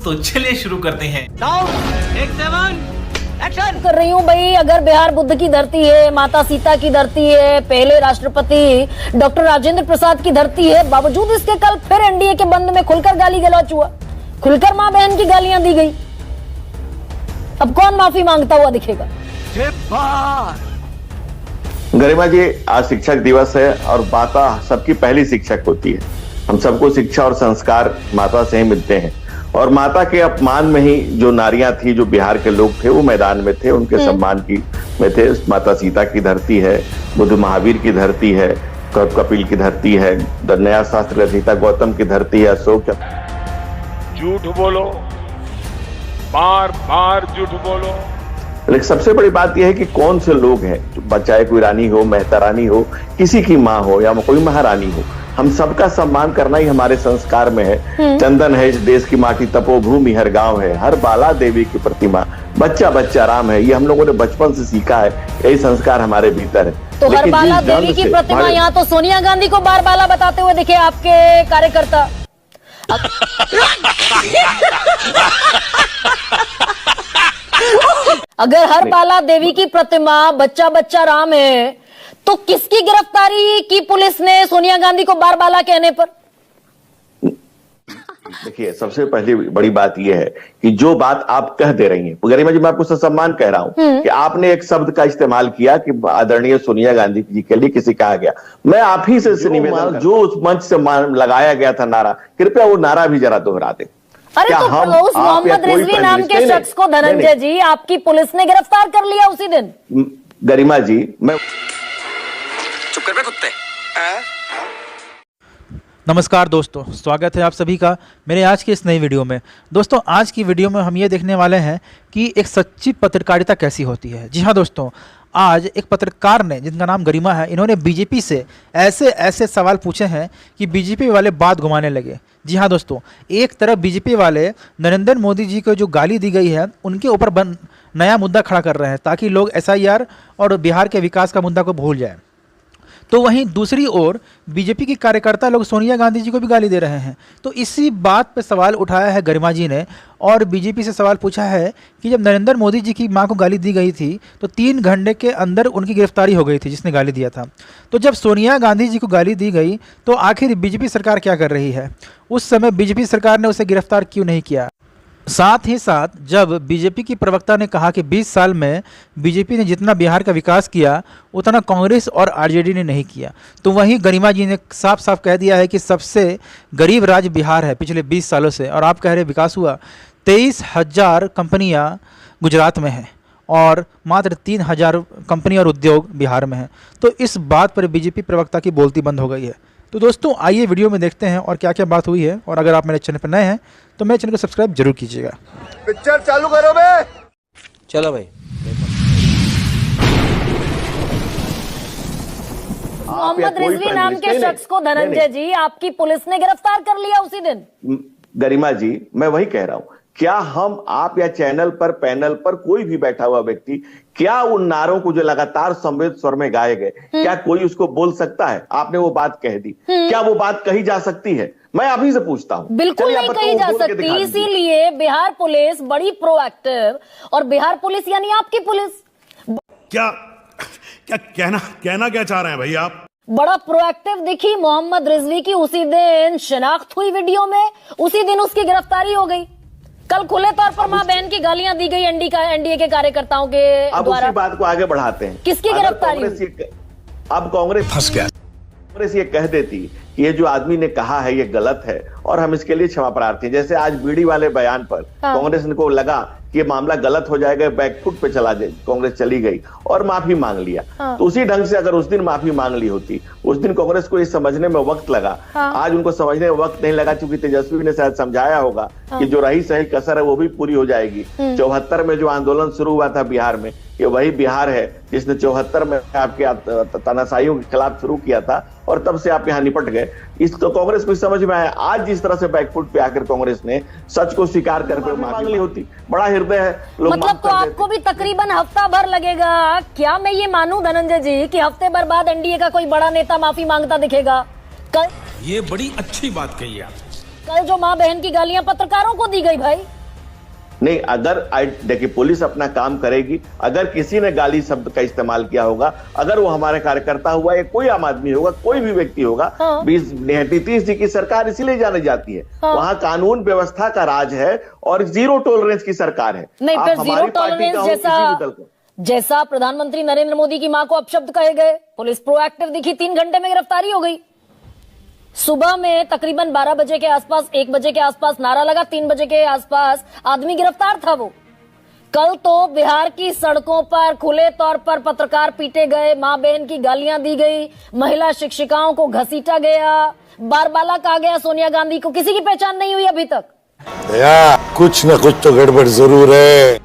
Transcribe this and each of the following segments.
तो चलिए शुरू करते हैं। कर रही हूँ भाई, अगर बिहार बुद्ध की धरती है, माता सीता की धरती है, पहले राष्ट्रपति डॉक्टर राजेंद्र प्रसाद की धरती है, बावजूद इसके कल फिर एनडीए के बंद में खुलकर गाली गलौच हुआ, खुलकर माँ बहन की गालियां दी गई। अब कौन माफी मांगता हुआ दिखेगा? गरिमा जी, आज शिक्षक दिवस है और माता सबकी पहली शिक्षक होती है। हम सबको शिक्षा और संस्कार माता से ही मिलते हैं और माता के अपमान में ही जो नारियां थी, जो बिहार के लोग थे, वो मैदान में थे, उनके सम्मान की में थे। माता सीता की धरती है, बुद्ध महावीर की धरती है, कपिल की धरती है, नया शास्त्र रचयिता गौतम की धरती है, अशोक। झूठ बोलो, बार बार झूठ बोलो। लेकिन सबसे बड़ी बात यह है कि कौन से लोग हैं, चाहे कोई रानी हो, मेहता रानी हो, किसी की माँ हो या कोई महारानी हो, हम सबका सम्मान करना ही हमारे संस्कार में है। चंदन है इस देश की माटी, तपोभूमि हर गांव है, हर बाला देवी की प्रतिमा, बच्चा बच्चा राम है। ये हम लोगों ने बचपन से सीखा है, यही संस्कार हमारे भीतर है। तो हर बाला देवी की प्रतिमा, यहाँ तो सोनिया गांधी को बार बाला बताते हुए दिखे आपके कार्यकर्ता। अगर हर बाला देवी की प्रतिमा, बच्चा बच्चा राम है, तो किसकी गिरफ्तारी की पुलिस ने सोनिया गांधी को बार बाला कहने पर? देखिए, सबसे पहली बड़ी बात यह है कि जो बात आप कह दे रही हैं, गरिमा जी, मैं आपको सम्मान कह रहा हूं कि आपने एक शब्द का इस्तेमाल किया कि आदरणीय सोनिया गांधी जी के लिए किसी कहा गया। मैं आप ही से निवेदन, जो उस मंच से लगाया गया था नारा, कृपया वो नारा भी जरा दोहरा दें। अरे तो उस मोहम्मद रिजवी नाम के शख्स को धनंजय जी आपकी पुलिस ने गिरफ्तार कर लिया उसी दिन। गरिमा जी, मैं चुप कर बे कुत्ते। नमस्कार दोस्तों, स्वागत है आप सभी का मेरे आज की इस नई वीडियो में। दोस्तों, आज की वीडियो में हम ये देखने वाले हैं कि एक सच्ची पत्रकारिता कैसी होती है। जी हाँ दोस्तों, आज एक पत्रकार ने, जिनका नाम गरिमा है, इन्होंने बीजेपी से ऐसे ऐसे सवाल पूछे हैं कि बीजेपी वाले बात घुमाने लगे। जी हाँ दोस्तों, एक तरफ बीजेपी वाले नरेंद्र मोदी जी को जो गाली दी गई है उनके ऊपर नया मुद्दा खड़ा कर रहे हैं ताकि लोग SIR और बिहार के विकास का मुद्दा को भूल जाएं। तो वहीं दूसरी ओर बीजेपी के कार्यकर्ता लोग सोनिया गांधी जी को भी गाली दे रहे हैं। तो इसी बात पर सवाल उठाया है गरिमा जी ने और बीजेपी से सवाल पूछा है कि जब नरेंद्र मोदी जी की मां को गाली दी गई थी तो 3 घंटे के अंदर उनकी गिरफ्तारी हो गई थी जिसने गाली दिया था। तो जब सोनिया गांधी जी को गाली दी गई तो आखिर बीजेपी सरकार क्या कर रही है? उस समय बीजेपी सरकार ने उसे गिरफ्तार क्यों नहीं किया? साथ ही साथ जब बीजेपी की प्रवक्ता ने कहा कि 20 साल में बीजेपी ने जितना बिहार का विकास किया उतना कांग्रेस और आरजेडी ने नहीं किया, तो वहीं गरिमा जी ने साफ साफ कह दिया है कि सबसे गरीब राज्य बिहार है पिछले 20 सालों से। और आप कह रहे विकास हुआ, 23,000 कंपनियां गुजरात में हैं और मात्र 3,000 कंपनी और उद्योग बिहार में हैं। तो इस बात पर बीजेपी प्रवक्ता की बोलती बंद हो गई है। तो दोस्तों, आइए वीडियो में देखते हैं और क्या क्या बात हुई है। और अगर आप मेरे चैनल पर नए हैं तो मेरे चैनल को सब्सक्राइब जरूर कीजिएगा। पिक्चर चालू करो बे। चलो भाई। मोहम्मद रिजवी नाम के शख्स को धनंजय जी आपकी पुलिस ने गिरफ्तार कर लिया उसी दिन। गरिमा जी, मैं वही कह रहा हूं, क्या हम, आप या चैनल पर, पैनल पर कोई भी बैठा हुआ व्यक्ति, क्या उन नारों को जो लगातार संवेद स्वर में गाए गए, क्या कोई उसको बोल सकता है? आपने वो बात कह दी, क्या वो बात कही जा सकती है? मैं अभी से पूछता हूँ। बिल्कुल नहीं कही जा सकती। इसीलिए बिहार पुलिस बड़ी प्रोएक्टिव, और बिहार पुलिस यानी आपकी पुलिस क्या कहना क्या चाह रहे हैं भाई आप? बड़ा प्रोएक्टिव दिखी मोहम्मद रिजवी की। उसी दिन शिनाख्त हुई वीडियो में, उसी दिन उसकी गिरफ्तारी हो गई। कल खुले तौर पर मां बहन की गालियां दी गई एनडीए के कार्यकर्ताओं के द्वारा। उसी बात को आगे बढ़ाते हैं। किसकी गिरफ्तारी? अब कांग्रेस फंस गया। कांग्रेस ये कह देती कि ये जो आदमी ने कहा है ये गलत है और हम इसके लिए क्षमा प्रार्थी। जैसे आज बीडी वाले बयान पर कांग्रेस को लगा कि ये मामला गलत हो जाएगा, बैकफुट पे चला जाए, कांग्रेस चली गई और माफी मांग लिया। तो उसी ढंग से अगर उस दिन माफी मांग ली होती, उस दिन कांग्रेस को ये समझने में वक्त लगा। आज उनको समझने में वक्त नहीं लगा, चूंकि तेजस्वी ने शायद समझाया होगा कि जो रही सही कसर है वो भी पूरी हो जाएगी। 74 में जो आंदोलन शुरू हुआ था बिहार में, ये वही बिहार है जिसने 74 में आपके तानाशाहियों के खिलाफ शुरू किया था और तब से आप यहाँ निपट गए। इसको कांग्रेस को समझ में आया। आज जिस तरह से बैकफुट पे आकर कांग्रेस ने सच को स्वीकार करके मांग ली होती, बड़ा हृदय है, लोग मतलब तो आपको भी तकरीबन हफ्ता भर लगेगा। क्या मैं ये मानूं धनंजय जी कि हफ्ते भर बाद एनडीए का कोई बड़ा नेता माफी मांगता दिखेगा? ये बड़ी अच्छी बात कही आप। कल जो माँ बहन की गालियां पत्रकारों को दी गई भाई, नहीं, अगर देखिए पुलिस अपना काम करेगी, अगर किसी ने गाली शब्द का इस्तेमाल किया होगा, अगर वो हमारे कार्यकर्ता हुआ या कोई आम आदमी होगा, कोई भी व्यक्ति होगा, नीतीश जी की सरकार इसीलिए जानी जाती है। वहां कानून व्यवस्था का राज है और जीरो टॉलरेंस की सरकार है। नहीं, फिर जीरो टॉलरेंस जैसा प्रधानमंत्री नरेंद्र मोदी की मां को अपशब्द कहे गए, पुलिस प्रोएक्टिव दिखी, 3 घंटे में गिरफ्तारी हो गई। सुबह में तकरीबन 12 बजे के आसपास, 1 बजे के आसपास नारा लगा, 3 बजे के आसपास आदमी गिरफ्तार था। वो कल तो बिहार की सड़कों पर खुले तौर पर पत्रकार पीटे गए, मां बहन की गालियां दी गई, महिला शिक्षिकाओं को घसीटा गया, बारबाला कहा गया सोनिया गांधी को। किसी की पहचान नहीं हुई अभी तक। कुछ न कुछ तो गड़बड़ जरूर है।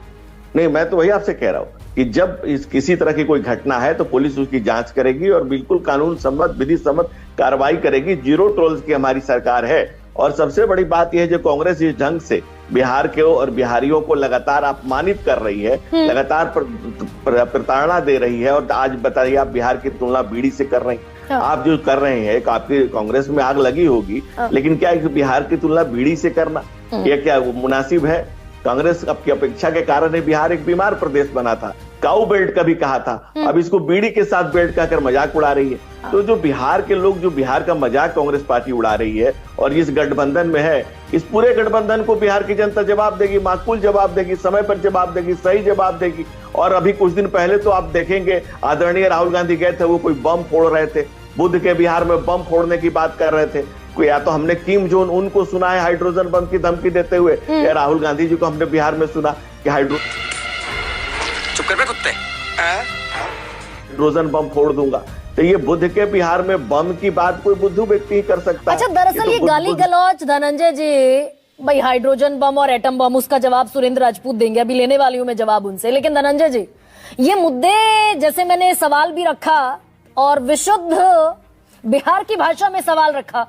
नहीं, मैं तो वही आपसे कह रहा हूं कि जब किसी तरह की कोई घटना है तो पुलिस उसकी जांच करेगी और बिल्कुल कानून सम्मत, विधि सम्मत कार्रवाई करेगी। जीरो टॉलरेंस की हमारी सरकार है। और सबसे बड़ी बात यह है जो कांग्रेस इस ढंग से बिहार के और बिहारियों को लगातार अपमानित कर रही है, लगातार प्रताड़ना दे रही है। और आज बताइए, आप बिहार की तुलना बीड़ी से कर रहे हैं। आप जो कर रहे हैं, आपकी कांग्रेस में आग लगी होगी, लेकिन क्या बिहार की तुलना बीड़ी से करना यह क्या मुनासिब है? कांग्रेस की अपेक्षा के कारण बिहार एक बीमार प्रदेश बना था। काऊ बेल्ट कभी कहा था, अब इसको बीड़ी के साथ बेल्ट कहकर मजाक उड़ा रही है। तो जो बिहार के लोग, जो बिहार का मजाक कांग्रेस पार्टी उड़ा रही है और इस गठबंधन में है, इस पूरे गठबंधन को बिहार की जनता जवाब देगी, माकूल जवाब देगी, समय पर जवाब देगी, सही जवाब देगी। और अभी कुछ दिन पहले तो आप देखेंगे आदरणीय राहुल गांधी गए थे, वो कोई बम फोड़ रहे थे, बुध के बिहार में बम फोड़ने की बात कर रहे थे। या तो हमने किम जोन उनको सुना है हाइड्रोजन बम की धमकी देते हुए, या राहुल गांधी जी को हमने बिहार में सुना कि चुप कर बे कुत्ते, हाइड्रोजन बम फोड़ दूंगा। तो ये बुध के बिहार में बम की बात कोई बुद्धू व्यक्ति ही कर सकता है। अच्छा, दरअसल ये गाली गलौच धनंजय जी, भाई हाइड्रोजन बम और एटम बम, उसका जवाब सुरेंद्र राजपूत देंगे, अभी लेने वाली हूं मैं जवाब उनसे। लेकिन धनंजय जी, ये मुद्दे जैसे मैंने सवाल भी रखा और विशुद्ध बिहार की भाषा में सवाल रखा,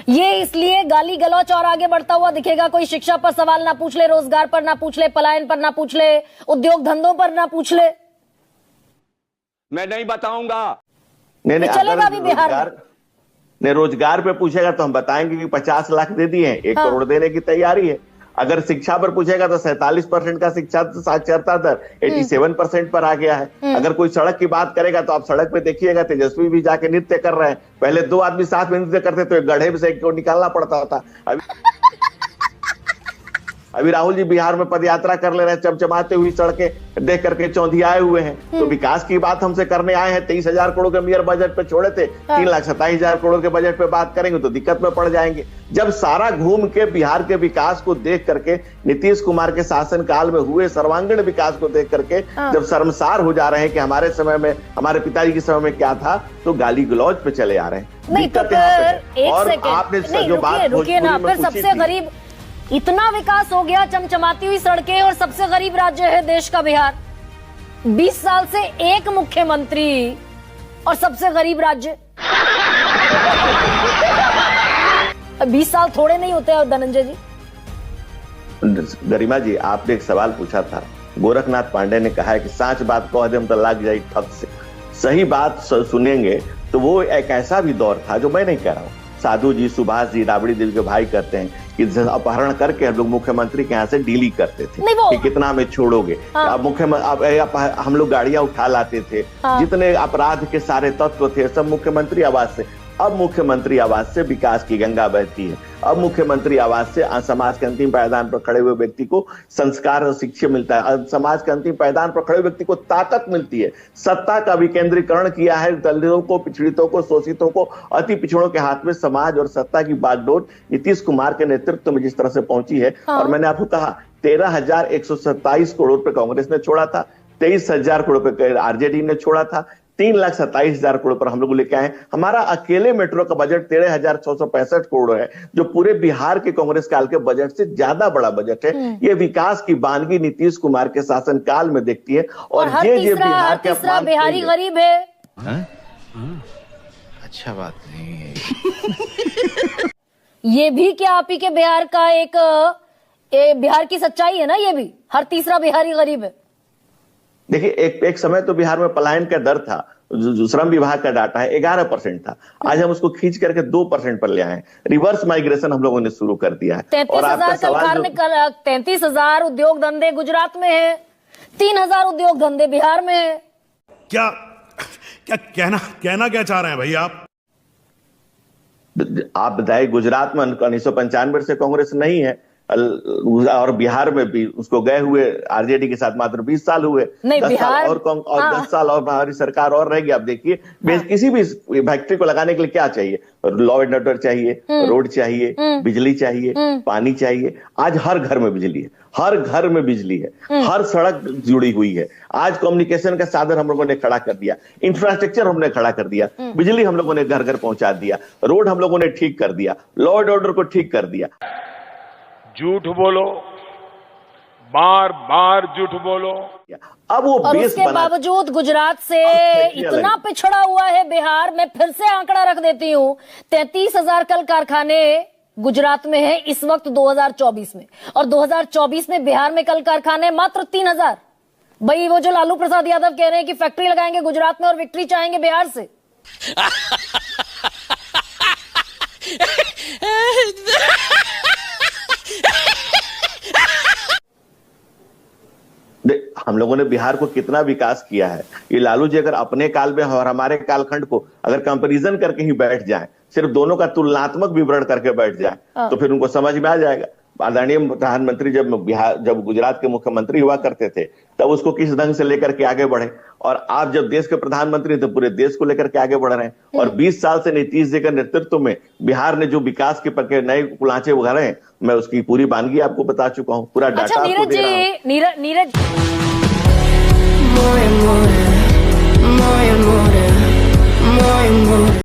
ये इसलिए गाली गलौच और आगे बढ़ता हुआ दिखेगा। कोई शिक्षा पर सवाल ना पूछ ले, रोजगार पर ना पूछ ले, पलायन पर ना पूछ ले, उद्योग धंधों पर ना पूछ ले, मैं नहीं बताऊंगा। नहीं, चलेगा अभी बिहार में रोजगार पे पूछेगा तो हम बताएंगे कि 50 लाख दे दिए हैं, 1 करोड़ देने की तैयारी है। अगर शिक्षा पर पूछेगा तो 47% का शिक्षा साक्षरता दर 87% पर आ गया है। अगर कोई सड़क की बात करेगा तो आप सड़क पे देखिएगा, तेजस्वी भी जाके नृत्य कर रहे हैं। पहले 2 आदमी साथ में नृत्य करते तो गड्ढे से एक को निकालना पड़ता था। अभी राहुल जी बिहार में पदयात्रा कर ले रहे हैं, चमचमाते हुई सड़कें देख करके चौंधियाए हुए हैं। तो विकास की बात हमसे करने आए हैं। 23,000 करोड़ के मेयर बजट पे छोड़े थे, 3,27,000 करोड़ के बजट पे बात करेंगे तो दिक्कत में पड़ जाएंगे। जब सारा घूम के बिहार के विकास को देख करके, नीतीश कुमार के शासन काल में हुए सर्वांगीण विकास को देख करके जब शर्मसार हो जा रहे हैं कि हमारे समय में, हमारे पिताजी के समय में क्या था, तो गाली गलौज पे चले आ रहे हैं। नहीं तो फिर और आपने जो बात रुकिए ना, फिर सबसे गरीब, इतना विकास हो गया, चमचमाती हुई सड़कें, और सबसे गरीब राज्य है देश का बिहार। 20 साल से एक मुख्यमंत्री और सबसे गरीब राज्य। 20 साल थोड़े नहीं होते हैं धनंजय जी। गरिमा जी, आपने एक सवाल पूछा था, गोरखनाथ पांडे ने कहा है कि सांच बात कह दे हम तो लग जाए ठग से। सही बात सुनेंगे तो वो एक ऐसा भी दौर था, जो मैं नहीं कह रहा हूँ, साधु जी, सुभाष जी, राबड़ी दिल के भाई करते हैं कि अपहरण करके हम लोग मुख्यमंत्री के यहाँ से डीलिंग करते थे कि कितना हमें छोड़ोगे। अब हम लोग गाड़ियां उठा लाते थे। जितने अपराध के सारे तत्व थे सब मुख्यमंत्री आवास से। अब मुख्यमंत्री आवास से विकास की गंगा बहती है। अब मुख्यमंत्री आवास से समाज के अंतिम पायदान पर खड़े हुए व्यक्ति को संस्कार और शिक्षा मिलता है। अब समाज के अंतिम पायदान पर खड़े व्यक्ति को ताकत मिलती है। सत्ता का विकेंद्रीकरण किया है। दलितों को, पिछड़ितों को, शोषितों को, अति पिछड़ों के हाथ में समाज और सत्ता की बागडोर नीतीश कुमार के नेतृत्व में जिस तरह से पहुंची है। और मैंने आपको कहा 13,127 करोड़ पे कांग्रेस ने छोड़ा था, 23,000 करोड़ पे आरजेडी ने छोड़ा था, 3,27,000 करोड़ पर हम लोग लेके आए। हमारा अकेले मेट्रो का बजट 13,665 करोड़ है, जो पूरे बिहार के कांग्रेस काल के बजट से ज्यादा बड़ा बजट है। ये विकास की वानगी नीतीश कुमार के शासन काल में देखती है। और ये बिहार के बिहारी गरीब है। अच्छा बात नहीं है। ये भी क्या आप ही के बिहार का एक बिहार की सच्चाई है ना? ये भी हर तीसरा बिहारी गरीब है। देखिए, एक समय तो बिहार में पलायन का दर था, जो श्रम विभाग का डाटा है 11% था, आज हम उसको खींच करके 2% पर ले आए हैं। रिवर्स माइग्रेशन हम लोगों ने शुरू कर दिया है। 33,000 उद्योग धंधे गुजरात में है, 3,000 उद्योग धंधे बिहार में है। क्या क्या कहना क्या चाह रहे हैं भाई आप बताइए, गुजरात में 1995 से कांग्रेस नहीं है और बिहार में भी उसको गए हुए आरजेडी के साथ मात्र 20 साल हुए। नहीं, 10 बिहार साल और 10 साल और हमारी सरकार और रहेगी। आप देखिए, किसी भी फैक्ट्री को लगाने के लिए क्या चाहिए? लॉ एंड ऑर्डर चाहिए, रोड चाहिए, बिजली चाहिए, पानी चाहिए। आज हर घर में बिजली है, हर घर में बिजली है, हर सड़क जुड़ी हुई है। आज कम्युनिकेशन का साधन हम लोगों ने खड़ा कर दिया, इंफ्रास्ट्रक्चर हमने खड़ा कर दिया, बिजली हम लोगों ने घर घर पहुंचा दिया, रोड हम लोगों ने ठीक कर दिया, लॉ एंड ऑर्डर को ठीक कर दिया। झूठ बोलो, बार बार झूठ बोलो। अब वो और बेस उसके बावजूद गुजरात से इतना पिछड़ा हुआ है बिहार। मैं फिर से आंकड़ा रख देती हूँ, 33,000 कल कारखाने गुजरात में है इस वक्त 2024 में, और 2024 में बिहार में कल कारखाने मात्र 3,000। भाई वो जो लालू प्रसाद यादव कह रहे हैं कि फैक्ट्री लगाएंगे गुजरात में और विक्ट्री चाहेंगे बिहार से। हम लोगों ने बिहार को कितना विकास किया है। ये लालू जी अगर अपने काल में और हमारे कालखंड को अगर कंपैरिजन करके ही बैठ जाएं, सिर्फ दोनों का तुलनात्मक विवरण करके बैठ जाएं, तो फिर उनको समझ में आ जाएगा। आदरणीय प्रधानमंत्री जब गुजरात के मुख्यमंत्री हुआ करते थे, तब उसको किस ढंग से लेकर के आगे बढ़े, और आप जब देश के प्रधानमंत्री तो पूरे देश को लेकर के आगे बढ़ रहे हैं। और 20 साल से नीतीश जी के नेतृत्व में बिहार ने जो विकास के नए कुलांचे उगारे हैं, मैं उसकी पूरी वानगी आपको बता चुका हूँ, पूरा डाटा आपको दे रहा हूं। नीरज